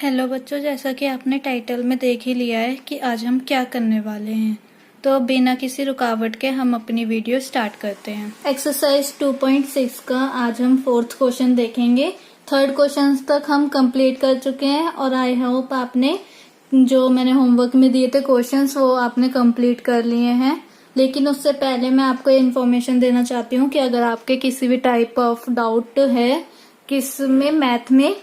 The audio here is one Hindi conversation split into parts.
हेलो बच्चों, जैसा कि आपने टाइटल में देख ही लिया है कि आज हम क्या करने वाले हैं। तो बिना किसी रुकावट के हम अपनी वीडियो स्टार्ट करते हैं। एक्सरसाइज 2.6 का आज हम 4th क्वेश्चन देखेंगे। 3rd क्वेश्चन तक हम कंप्लीट कर चुके हैं और आई होप आपने जो मैंने होमवर्क में दिए थे क्वेश्चंस वो आपने कंप्लीट कर लिए हैं। लेकिन उससे पहले मैं आपको इन्फॉर्मेशन देना चाहती हूँ कि अगर आपके किसी भी टाइप ऑफ डाउट है किस में मैथ में,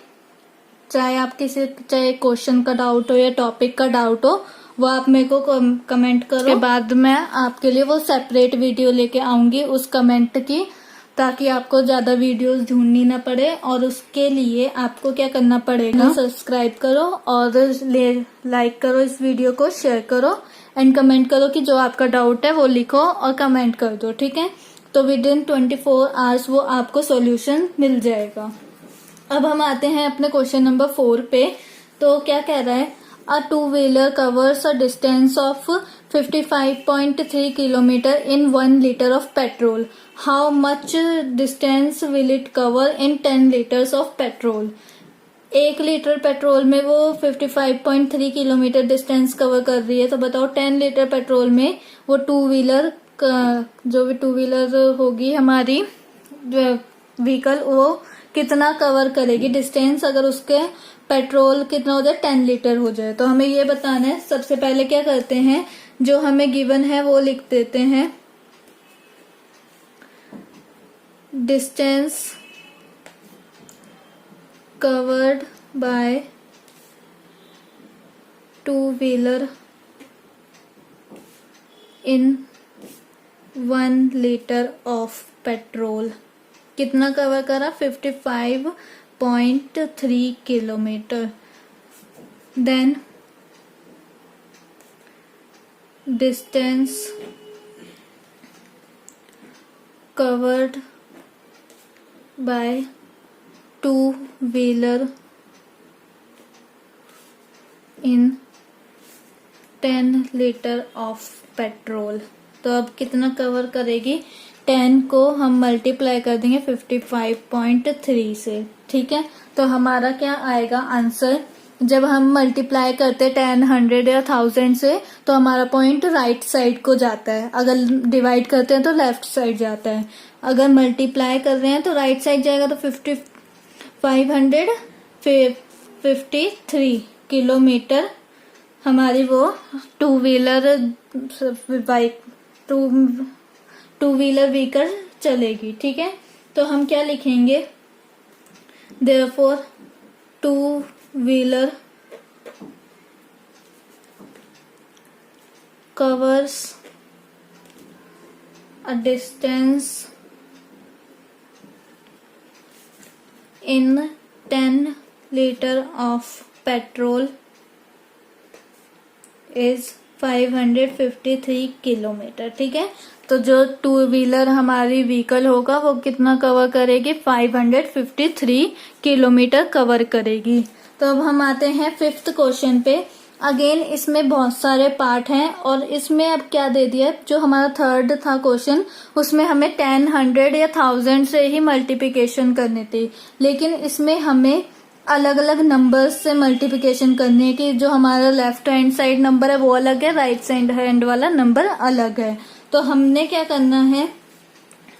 चाहे क्वेश्चन का डाउट हो या टॉपिक का डाउट हो, वो आप मेरे को कमेंट करो। उसके बाद मैं आपके लिए वो सेपरेट वीडियो लेके आऊंगी उस कमेंट की, ताकि आपको ज्यादा वीडियोस ढूंढनी ना पड़े। और उसके लिए आपको क्या करना पड़ेगा, सब्सक्राइब करो और लाइक करो, इस वीडियो को शेयर करो एंड कमेंट करो कि जो आपका डाउट है वो लिखो और कमेंट कर दो, ठीक है। तो विद इन 24 आवर्स वो आपको सॉल्यूशन मिल जाएगा। अब हम आते हैं अपने क्वेश्चन नंबर 4 पे। तो क्या कह रहा है, a two wheeler covers a distance of 55.3 kilometre in 1 litre of petrol. How much distance will it cover in 10 litres of petrol. 1 litre petrol में वो 55.3 किलोमीटर डिस्टेंस कवर कर रही है। तो बताओ 10 लीटर पेट्रोल में वो टू व्हीलर जो भी टू व्हीलर होगी हमारी व्हीकल, वो कितना कवर करेगी डिस्टेंस अगर उसके पेट्रोल कितना हो जाए, 10 लीटर हो जाए। तो हमें ये बताना है। सबसे पहले क्या करते हैं, जो हमें गिवन है वो लिख देते हैं। Distance covered by two wheeler in 1 litre of petrol. कितना कवर करा, 55.3 kilometre. Then distance covered by two wheeler in 10 litre of petrol. तो अब कितना कवर करेगी, 10 को हम मल्टीप्लाई कर देंगे 55.3 से, ठीक है। तो हमारा क्या आएगा आंसर, जब हम मल्टीप्लाई करते 10, 100 या 1000 से तो हमारा पॉइंट राइट साइड को जाता है। अगर डिवाइड करते हैं तो लेफ्ट साइड जाता है। अगर मल्टीप्लाई कर रहे हैं तो राइट साइड जाएगा। तो 553 किलोमीटर हमारी वो टू व्हीलर व्हीकल चलेगी, ठीक है। तो हम क्या लिखेंगे, therefore to wheeler covers a distance in 10 litre of petrol is 553 kilometre, ठीक है। तो जो टू व्हीलर हमारी व्हीकल होगा वो कितना कवर करेगी, 553 किलोमीटर कवर करेगी। तो अब हम आते हैं 5th क्वेश्चन पे। अगेन इसमें बहुत सारे पार्ट हैं और इसमें अब क्या दे दिया, जो हमारा 3rd था क्वेश्चन उसमें हमें 10, 100 या 1000 से ही मल्टीप्लिकेशन करनी थी। लेकिन इसमें हमें अलग अलग नंबर्स से मल्टीप्लिकेशन करनी है कि जो हमारा लेफ्ट हैंड साइड नंबर है वो अलग है, राइट साइड हैंड वाला नंबर अलग है। तो हमने क्या करना है,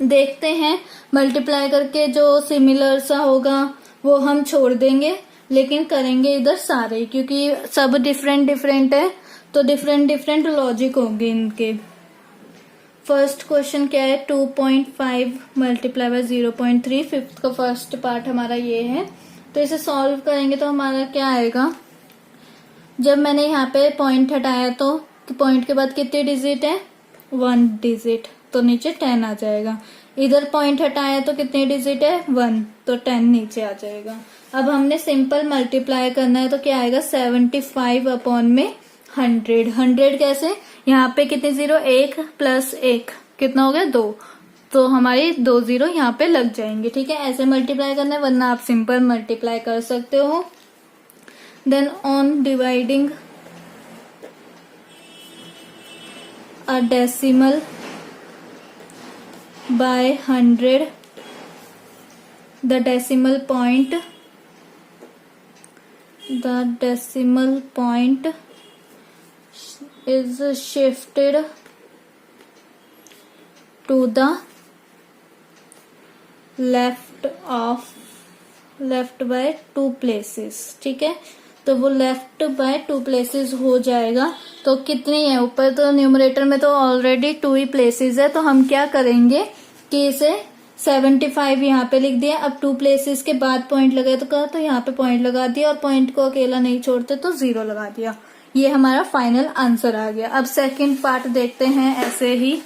देखते हैं मल्टीप्लाई करके जो सिमिलर सा होगा वो हम छोड़ देंगे, लेकिन करेंगे इधर सारे, क्योंकि सब डिफरेंट डिफरेंट है तो डिफरेंट डिफरेंट लॉजिक होंगे इनके। फर्स्ट क्वेश्चन क्या है, 2.5 मल्टीप्लाई बाय 0.3। 5th का फर्स्ट पार्ट हमारा ये है। तो इसे सॉल्व करेंगे तो हमारा क्या आएगा, जब मैंने यहाँ पे पॉइंट हटाया तो पॉइंट के बाद कितने डिजिट है, 1 डिजिट, तो नीचे 10 आ जाएगा। इधर पॉइंट हटाया तो कितने डिजिट है, 1, तो 10 नीचे आ जाएगा। अब हमने सिंपल मल्टीप्लाई करना है तो क्या आएगा, 75 अपॉन में 100। 100 कैसे, यहाँ पे कितने जीरो, 1 प्लस 1 कितना हो गया, 2, तो हमारी 2 जीरो यहाँ पे लग जाएंगे, ठीक है। ऐसे मल्टीप्लाई करना है, वरना आप सिंपल मल्टीप्लाई कर सकते हो। Then on dividing a decimal by 100, the decimal point the decimal point is shifted to the left by 2 places. ठीक है, तो वो लेफ्ट बाय 2 प्लेसेस हो जाएगा। तो कितनी है ऊपर, तो न्यूमरेटर में तो ऑलरेडी 2 ही प्लेसेस है, तो हम क्या करेंगे कि इसे 75 यहाँ पे लिख दिया। अब 2 प्लेसेस के बाद पॉइंट लगाए तो कहा, तो यहाँ पे पॉइंट लगा दिया, और पॉइंट को अकेला नहीं छोड़ते तो 0 लगा दिया। ये हमारा फाइनल आंसर आ गया। अब सेकंड पार्ट देखते हैं ऐसे ही।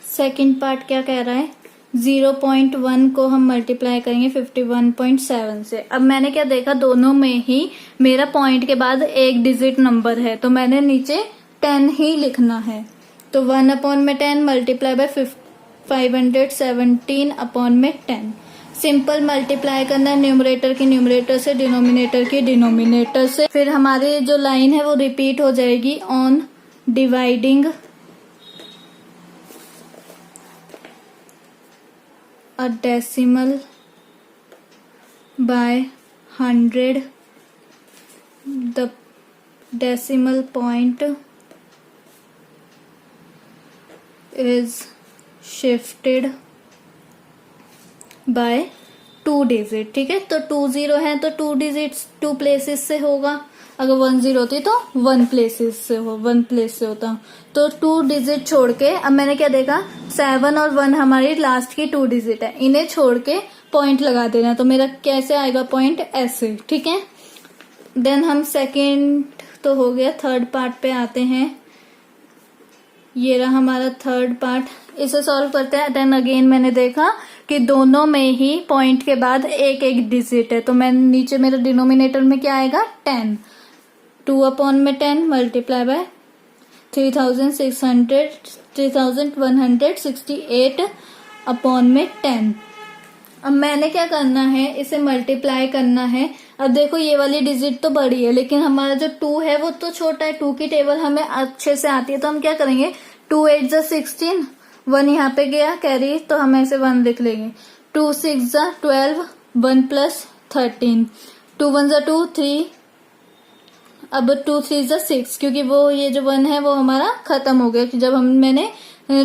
सेकंड पार्ट क्या कह रहा है, 0.1 को हम मल्टीप्लाई करेंगे 51.7 से। अब मैंने क्या देखा, दोनों में ही मेरा पॉइंट के बाद एक डिजिट नंबर है, तो मैंने नीचे 10 ही लिखना है। तो 1/10 मल्टीप्लाई बाय 517/10। सिंपल मल्टीप्लाई करना है न्यूमरेटर की न्यूमरेटर से, डिनोमिनेटर की डिनोमिनेटर से। फिर हमारी जो लाइन है वो रिपीट हो जाएगी on dividing a decimal by 100, the decimal point is shifted by 2 digit. ठीक है, तो 20 है तो 2 डिजिट्स 2 प्लेसेस से होगा। अगर 10 होती तो 1 प्लेसेस से 1 प्लेस से होता। तो 2 डिजिट छोड़ के, अब मैंने क्या देखा, 7 और 1 हमारी लास्ट की 2 डिजिट है, इन्हें छोड़ के पॉइंट लगा देना। तो मेरा कैसे आएगा पॉइंट, ऐसे। ठीक है, देन हम सेकेंड तो हो गया, थर्ड पार्ट पे आते हैं। ये रहा हमारा थर्ड पार्ट, इसे सॉल्व करते हैं। देन अगेन मैंने देखा कि दोनों में ही पॉइंट के बाद एक एक डिजिट है, तो मैं नीचे मेरे डिनोमिनेटर में क्या आएगा, 10। 2/10 मल्टीप्लाई बाय 3168/10। अब मैंने क्या करना है, इसे मल्टीप्लाई करना है। अब देखो ये वाली डिजिट तो बड़ी है, लेकिन हमारा जो 2 है वो तो छोटा है। 2 की टेबल हमें अच्छे से आती है, तो हम क्या करेंगे, 2 8 जा 16, 1 यहाँ पे गया कैरी, तो हम ऐसे 1 लिख लेंगे। 2 6 जा 12, 1 + 13, 2 1 जा 2 3, अब 2 3 जा 6, क्योंकि वो ये जो 1 है वो हमारा खत्म हो गया। जब मैंने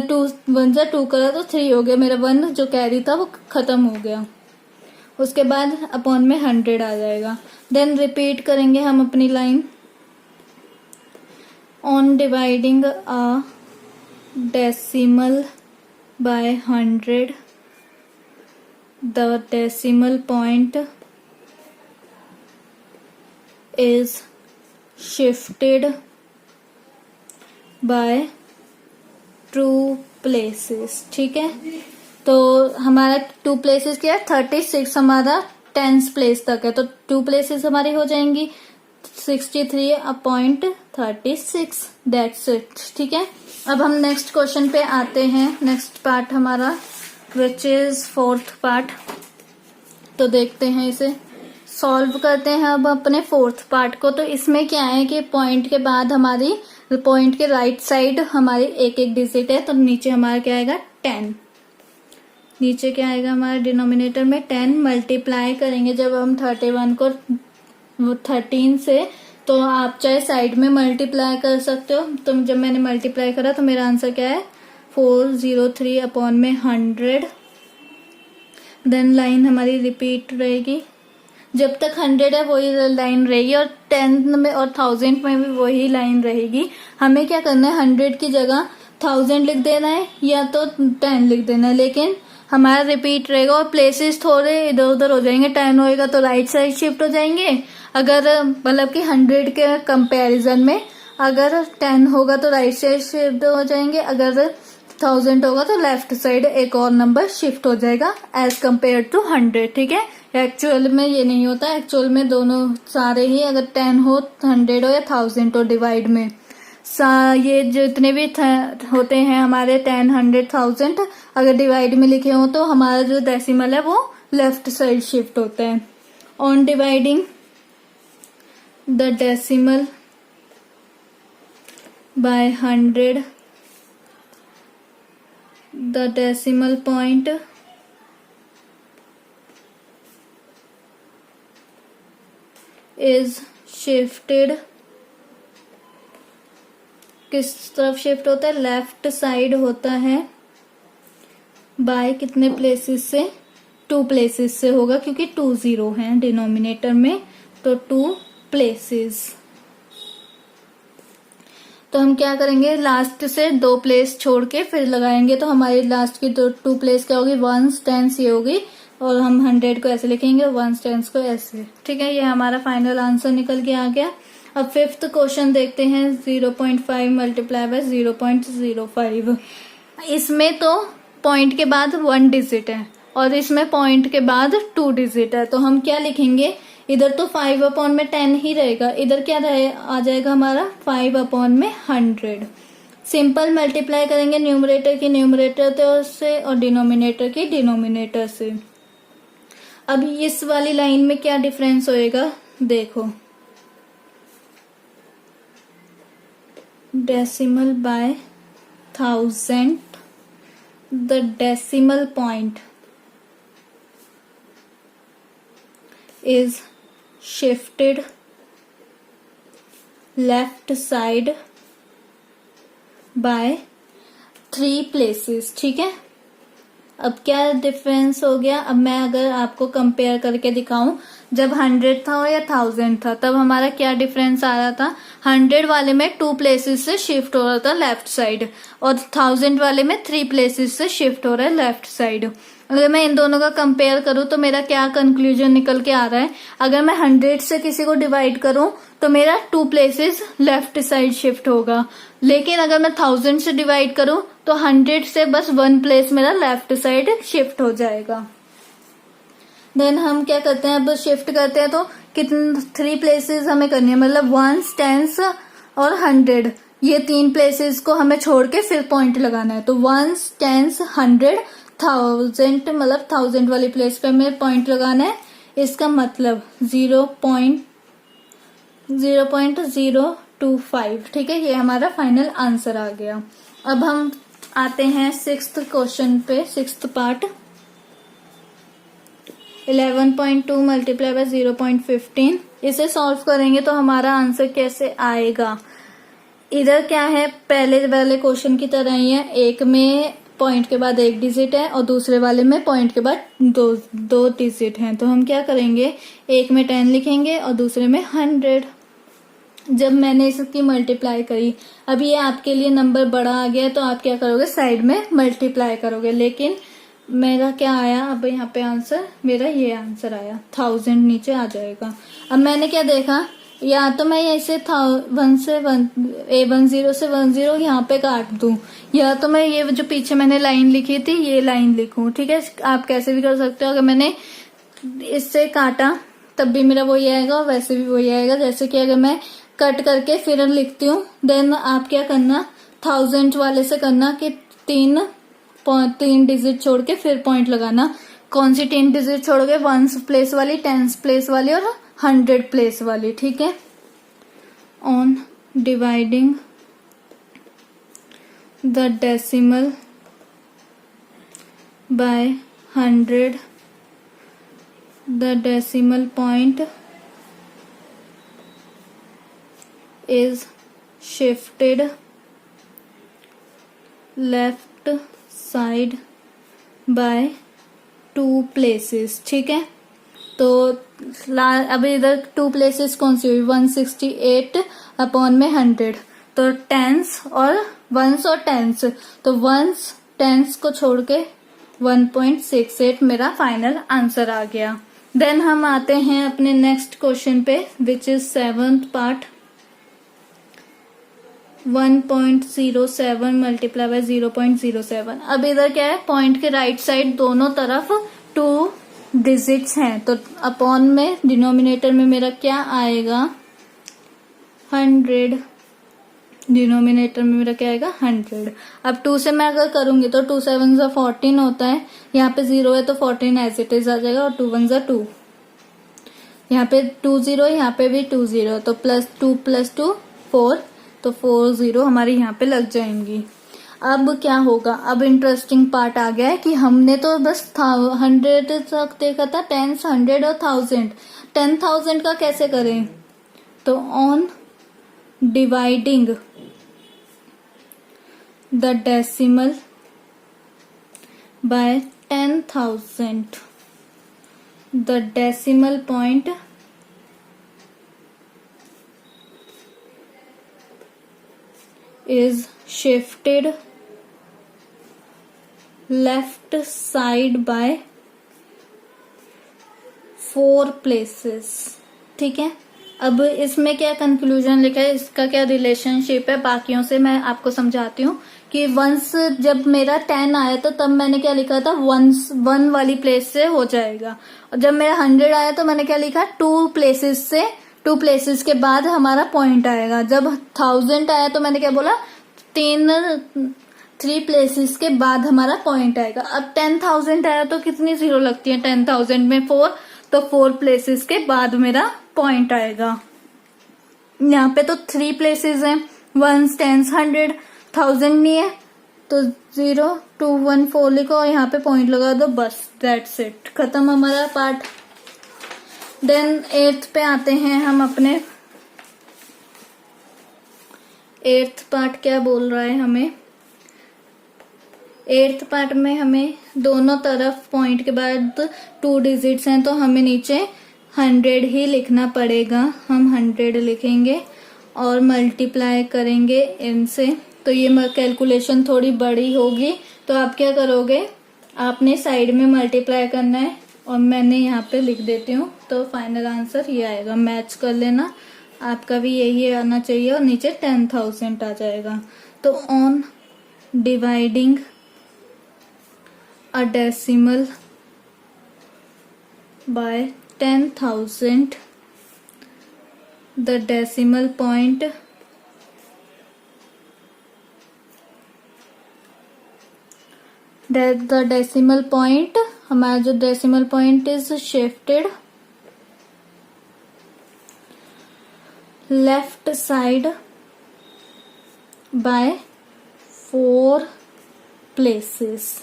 2 1 जा 2 करा तो 3 हो गया, मेरा 1 जो कैरी था वो खत्म हो गया। उसके बाद अपॉन में 100 आ जाएगा। देन रिपीट करेंगे हम अपनी line, on dividing a decimal by 100, the decimal point is shifted by 2 places। ठीक है, तो हमारा 2 प्लेसेस क्या है, 36 हमारा 10th प्लेस तक है, तो 2 प्लेसेस हमारी हो जाएंगी 63/36। That's it. ठीक है, अब हम नेक्स्ट क्वेश्चन पे आते हैं। नेक्स्ट पार्ट हमारा विच इज फोर्थ पार्ट, तो देखते हैं इसे सॉल्व करते हैं अब अपने फोर्थ पार्ट को। तो इसमें क्या है कि पॉइंट के बाद हमारी पॉइंट के राइट साइड हमारी एक एक डिजिट है, तो नीचे हमारा क्या आएगा, 10। नीचे क्या आएगा हमारे डिनोमिनेटर में 10 मल्टीप्लाई करेंगे जब हम 31 को 13 से, तो आप चाहे साइड में मल्टीप्लाई कर सकते हो। तो जब मैंने मल्टीप्लाई करा तो मेरा आंसर क्या है, 403/100। देन लाइन हमारी रिपीट रहेगी, जब तक 100 है वही लाइन रहेगी, और 10 में और 1000 में भी वही लाइन रहेगी। हमें क्या करना है, 100 की जगह 1000 लिख देना है या तो 10 लिख देना है, लेकिन हमारा रिपीट रहेगा और प्लेसेस थोड़े इधर उधर हो जाएंगे। 10 होएगा तो राइट साइड शिफ्ट हो जाएंगे, अगर मतलब कि 100 के कंपैरिजन में अगर 10 होगा तो राइट साइड शिफ्ट हो जाएंगे, अगर 1000 होगा तो लेफ्ट साइड एक और नंबर शिफ्ट हो जाएगा एज कम्पेयर टू 100। ठीक है, एक्चुअल में ये नहीं होता, एक्चुअल में दोनों सारे ही, अगर 10 हो 100 हो या 1000 हो, डिवाइड में ये जितने भी होते हैं हमारे 10 100 1000, अगर डिवाइड में लिखे हो तो हमारा जो डेसिमल है वो लेफ्ट साइड शिफ्ट होता है। On dividing the decimal by 100, the decimal point is shifted, किस तरफ शिफ्ट होता है, लेफ्ट साइड होता है, बाय कितने प्लेसेस से, 2 प्लेसेस से होगा क्योंकि 2 0 है डिनोमिनेटर में, तो 2 प्लेसेस। तो हम क्या करेंगे, लास्ट से 2 प्लेस छोड़ के फिर लगाएंगे, तो हमारी लास्ट की 2 प्लेस क्या होगी, 1s 10s ये होगी, और हम 100 को ऐसे लिखेंगे, 1s 10s को ऐसे। ठीक है, ये हमारा फाइनल आंसर निकल के आ गया। अब 5th क्वेश्चन देखते हैं, 0.5 मल्टीप्लाई बाय 0.05। इसमें तो पॉइंट के बाद 1 डिजिट है और इसमें पॉइंट के बाद 2 डिजिट है, तो हम क्या लिखेंगे, इधर तो 5/10 ही रहेगा, इधर क्या आ जाएगा हमारा 5/100। सिंपल मल्टीप्लाई करेंगे न्यूमरेटर की न्यूमरेटर से और डिनोमिनेटर की डिनोमिनेटर से। अब इस वाली लाइन में क्या डिफरेंस होएगा, देखो, decimal by 1000, the decimal point is shifted left side by 3 places। ठीक है, अब क्या डिफरेंस हो गया, अब मैं अगर आपको कंपेयर करके दिखाऊं, जब 100 था या 1000 था तब हमारा क्या डिफरेंस आ रहा था, 100 वाले में 2 प्लेसेस से शिफ्ट हो रहा था लेफ्ट साइड, और 1000 वाले में 3 प्लेसेस से शिफ्ट हो रहा है लेफ्ट साइड। अगर मैं इन दोनों का कंपेयर करूं तो मेरा क्या कंक्लूजन निकल के आ रहा है, अगर मैं 100 से किसी को डिवाइड करूं तो मेरा 2 प्लेसेस लेफ्ट साइड शिफ्ट होगा, लेकिन अगर मैं 1000 से डिवाइड करूं तो 100 से बस 1 प्लेस मेरा लेफ्ट साइड शिफ्ट हो जाएगा। देन हम क्या करते हैं, अब शिफ्ट करते हैं तो कितने 3 प्लेसेस हमें करनी है, मतलब 1s 10s और 100, ये 3 प्लेसेस को हमें छोड़ के फिर पॉइंट लगाना है, तो 1s 10s 100 1000, मतलब 1000 वाली प्लेस पे हमें पॉइंट लगाना है, इसका मतलब 0.025। ठीक है, ये हमारा फाइनल आंसर आ गया। अब हम आते हैं 6th क्वेश्चन पे, 6th पार्ट, 11.2 मल्टीप्लाई बाय 0.15। इसे सॉल्व करेंगे तो हमारा आंसर कैसे आएगा, इधर क्या है, पहले वाले क्वेश्चन की तरह ही है, एक में पॉइंट के बाद 1 डिजिट है और दूसरे वाले में पॉइंट के बाद 2 डिजिट हैं, तो हम क्या करेंगे, एक में 10 लिखेंगे और दूसरे में 100। जब मैंने इसकी मल्टीप्लाई करी, अब ये आपके लिए नंबर बड़ा आ गया तो आप क्या करोगे, साइड में मल्टीप्लाई करोगे, लेकिन मेरा क्या आया, अब यहाँ पे आंसर मेरा ये आंसर आया, 1000 नीचे आ जाएगा। अब मैंने क्या देखा, या तो मैं ऐसे 10 से 10 यहाँ पे काट दूं, या तो मैं ये जो पीछे मैंने लाइन लिखी थी ये लाइन लिखूं। ठीक है, आप कैसे भी कर सकते हो, अगर मैंने इससे काटा तब भी मेरा वही आएगा और वैसे भी वही आएगा। जैसे कि अगर मैं कट करके फिर लिखती हूँ, देन आप क्या करना, 1000 वाले से करना कि 3 डिजिट छोड़ के फिर पॉइंट लगाना। कौन सी 3 डिजिट छोड़ोगे, 1s प्लेस वाली, 10s प्लेस वाली और 100 प्लेस वाली। ठीक है, on dividing the decimal by 100, the decimal point is shifted left side by 2 places. ठीक है, तो अब इधर 2 प्लेसेस कौन सी हुई, 168 में 100, तो 10s और 1s और 10s, तो 1s 10s को छोड़ के 1.68 मेरा फाइनल आंसर आ गया। देन हम आते हैं अपने नेक्स्ट क्वेश्चन पे, which is 7th part, 1.07 multiply by 0.07। अब इधर क्या है, पॉइंट के राइट साइड दोनों तरफ 2 डिजिट्स हैं, तो अपॉन में डिनोमिनेटर में मेरा क्या आएगा, 100, डिनोमिनेटर में मेरा क्या आएगा, 100। अब 2 से मैं अगर करूंगी तो 2 7 14 होता है, यहाँ पे 0 है तो 14 एज इट इज आ जाएगा, और 2 1 2, यहाँ पे 2 0, यहाँ पे भी 2 0, तो +2 + 2 4, तो 4 0 हमारी यहाँ पे लग जाएंगी। अब क्या होगा, अब इंटरेस्टिंग पार्ट आ गया है कि हमने तो बस 100 तक देखा था, 10, 100 और 1000। 10,000 का कैसे करें, तो on dividing the decimal by 10,000 the decimal point is shifted left side by 4 places। ठीक है, अब इसमें क्या कंक्लूजन लिखा है, इसका क्या रिलेशनशिप है बाकियों से, मैं आपको समझाती हूँ कि वंस जब मेरा 10 आया तो तब मैंने क्या लिखा था, वंस 1 वाली प्लेस से हो जाएगा, और जब मेरा 100 आया तो मैंने क्या लिखा, 2 प्लेसेस के बाद हमारा पॉइंट आएगा। जब 1000 आया तो मैंने क्या बोला, 3 प्लेसेस के बाद हमारा पॉइंट आएगा। अब 10,000 आया तो कितनी जीरो लगती है, 10,000 में 4, तो 4 प्लेसेस के बाद मेरा पॉइंट आएगा। यहाँ पे तो 3 प्लेसेस हैं, 1, 10, 100, 1000 नहीं है, तो 0, 2, 1, 4 लिखो और यहाँ पे पॉइंट लगा दो, बस दैट्स इट, खत्म हमारा पार्ट। देन 8th पे आते हैं हम अपने। 8th पार्ट क्या बोल रहा है हमें, 8th पार्ट में हमें दोनों तरफ पॉइंट के बाद 2 डिजिट्स हैं, तो हमें नीचे 100 ही लिखना पड़ेगा। हम 100 लिखेंगे और मल्टीप्लाई करेंगे इनसे, तो ये कैलकुलेशन थोड़ी बड़ी होगी, तो आप क्या करोगे, आपने साइड में मल्टीप्लाई करना है और मैंने यहाँ पे लिख देती हूँ, तो फाइनल आंसर ये आएगा। मैच कर लेना, आपका भी यही आना चाहिए और नीचे 10,000 आ जाएगा। तो on dividing a decimal by 10,000 the decimal point हमारा जो decimal point is shifted left side by 4 places.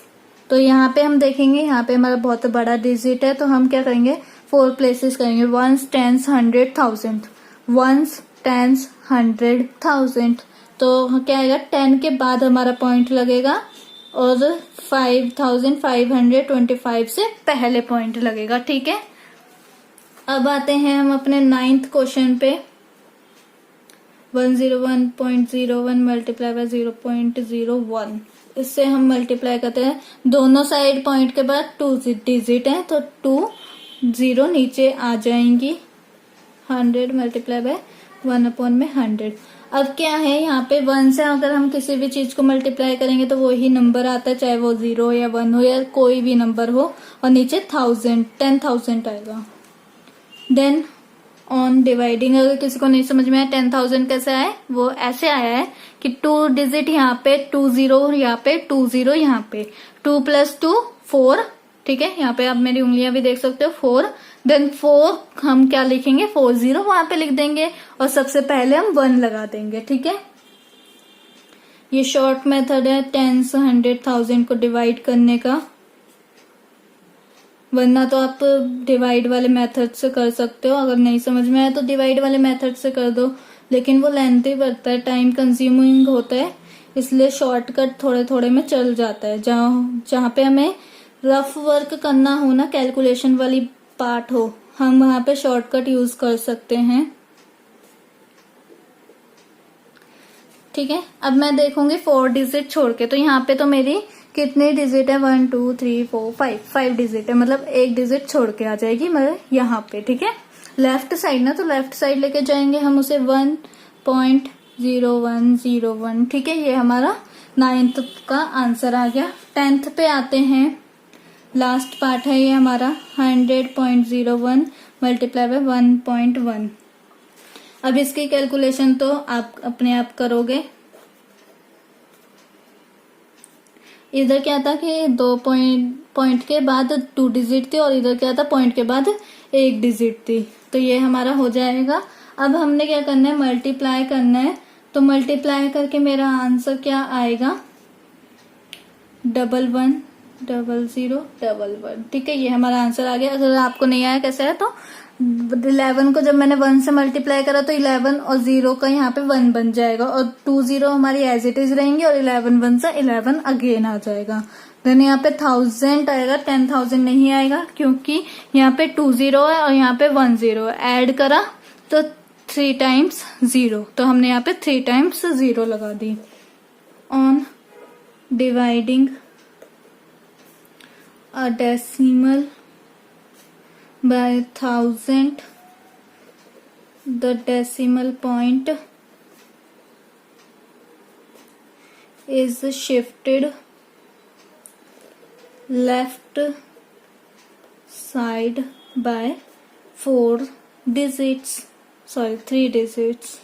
तो यहाँ पे हम देखेंगे, यहाँ पे हमारा बहुत बड़ा डिजिट है, तो हम क्या करेंगे, 4 प्लेसेस करेंगे, 1s, 10s, 100, 1000, 1s, 10s, 100, 1000। तो क्या आएगा, 10 के बाद हमारा पॉइंट लगेगा और 5,525 से पहले पॉइंट लगेगा। ठीक है, अब आते हैं हम अपने 9th क्वेश्चन पे। 101.01 मल्टीप्लाई बाय 0.01, इससे हम मल्टीप्लाई करते हैं, दोनों साइड पॉइंट के बाद 2 डिजिट है, तो 2 0 नीचे आ जाएंगी। 100 मल्टीप्लाई बाय 1/100। अब क्या है, यहाँ पे 1 से अगर हम किसी भी चीज को मल्टीप्लाई करेंगे तो वही नंबर आता है, चाहे वो 0 या 1 हो या कोई भी नंबर हो, और नीचे 10,000 आएगा। देन ऑन डिवाइडिंग, अगर किसी को नहीं समझ में आया 10,000 कैसे आए, वो ऐसे आया है कि 2 डिजिट यहाँ पे, 2 0 यहाँ पे, 2 0 यहाँ पे, 2 + 2 4। ठीक है, यहाँ पे आप मेरी उंगलियां भी देख सकते हो, 4। देन 4 हम क्या लिखेंगे, 4 0 वहां पे लिख देंगे और सबसे पहले हम 1 लगा देंगे। ठीक है, ये शॉर्ट मेथड है 10s, 100, 1000 को डिवाइड करने का, वरना तो आप डिवाइड वाले मेथड से कर सकते हो, अगर नहीं समझ में आया तो डिवाइड वाले मेथड से कर दो, लेकिन वो लेंथी पड़ता है, टाइम कंज्यूमिंग होता है, इसलिए शॉर्टकट थोड़े थोड़े में चल जाता है। जहाँ पे हमें रफ वर्क करना हो ना, कैलकुलेशन वाली पार्ट हो, हम वहां पे शॉर्टकट यूज कर सकते हैं। ठीक है, अब मैं देखूंगी 4 डिजिट छोड़ के, तो यहाँ पे तो मेरी कितने डिजिट है, 1 2 3 4 5 डिजिट है, मतलब 1 डिजिट छोड़ के आ जाएगी मतलब यहाँ पे। ठीक है, लेफ्ट साइड ना, तो लेफ्ट साइड लेके जाएंगे हम उसे 1.0101। ठीक है, ये हमारा 9th का आंसर आ गया। 10th पे आते हैं, लास्ट पार्ट है ये हमारा, 100.01 मल्टीप्लाई बाय 1.1। अब इसकी कैलकुलेशन तो आप अपने आप करोगे। इधर क्या था कि 2 पॉइंट के बाद 2 डिजिट थी, और इधर क्या था, पॉइंट के बाद 1 डिजिट थी, तो ये हमारा हो जाएगा। अब हमने क्या करना है, मल्टीप्लाई करना है, तो मल्टीप्लाई करके मेरा आंसर क्या आएगा, 110011, ठीक है। ये हमारा आंसर आ गया। अगर आपको नहीं आया कैसे है तो 11 को जब मैंने 1 से मल्टीप्लाई करा तो 11 और 0 का यहाँ पे 1 बन जाएगा और 2 0 हमारी एज इट इज रहेंगी और 11 1 से 11 अगेन आ जाएगा। देन यहाँ पे 1000 आएगा, 10,000 नहीं आएगा क्योंकि यहाँ पे 2 0 है और यहाँ पे 1 0 है। ऐड करा तो 3 टाइम्स 0, तो हमने यहाँ पे 3 टाइम्स 0 लगा दी। On dividing a decimal by 1000, the decimal point is shifted left side by 4 digits, sorry 3 digits।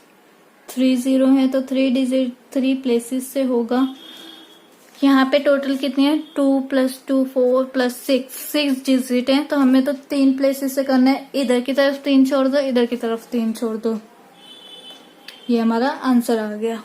3 0 है तो 3 डिजिट 3 प्लेसेस से होगा। यहाँ पे टोटल कितनी है 2 + 2 4 + 6 डिजिट है, तो हमें तो 3 प्लेसेस से करना है। इधर की तरफ 3 छोड़ दो, इधर की तरफ 3 छोड़ दो। ये हमारा आंसर आ गया,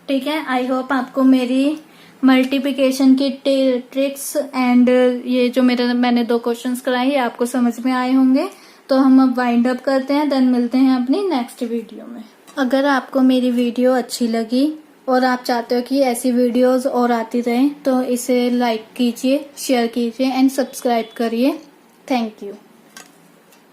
ठीक है। आई होप आपको मेरी मल्टीप्लिकेशन की ट्रिक्स एंड ये जो मैंने 2 क्वेश्चंस कराए ये आपको समझ में आए होंगे। तो हम अब वाइंड अप करते हैं, देन मिलते हैं अपनी नेक्स्ट वीडियो में। अगर आपको मेरी वीडियो अच्छी लगी और आप चाहते हो कि ऐसी वीडियोस और आती रहें तो इसे लाइक कीजिए, शेयर कीजिए एंड सब्सक्राइब करिए। Thank you.